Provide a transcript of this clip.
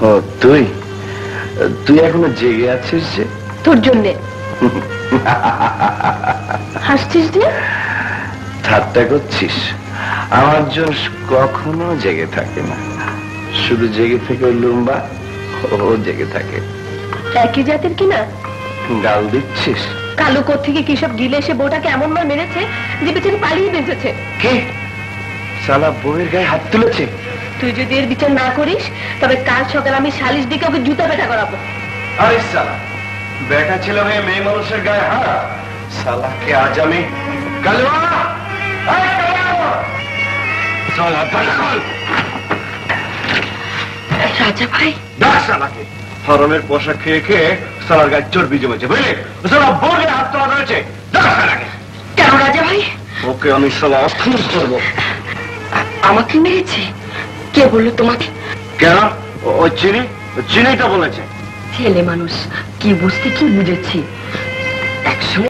ও তুই তুই এখনো জেগে আছিস যে? তোর জন্যে হাসছিস যে? ঠাট্টা করছিস? আমার জন্য কখনো জেগে থাকে না, শুধু জেগে থেকে ওই লুম্বা, ও জেগে থাকে। একই জাতের কিনা? গাল দিচ্ছিস? কালো কোত্থেকে কি সব গিলে এসে বউটাকে এমন মার মেরেছে যে বেচারি পালিয়ে বেঁচেছে। কে? শালা বউয়ের গায়ে হাত তুলেছে? তুই যদি এর বিচার না করিস তবে কাল সকালে আমি সালিশ দিকে ওকে জুতা পেটা করাবো। আরে শালা, বেটা ছেলে হয়ে মেয়ে মানুষের গায়ে হাত? শালাকে আজ আমি রাজা ভাই, শালাকে হরমের পোশাক খেয়ে খেয়ে শালার গায়ে চর্বি জমেছে, বুঝলি? শালা বউয়ের হাত তোলা রয়েছে। কেন রাজা ভাই? ওকে আমি শালা অস্থির করবো। আমাকে মেরেছে? কে বললো তোমাকে? কেন? ওই চিনিটা বলেছে। ছেলে মানুষ কি বুঝতে কি বুঝেছি। একসময়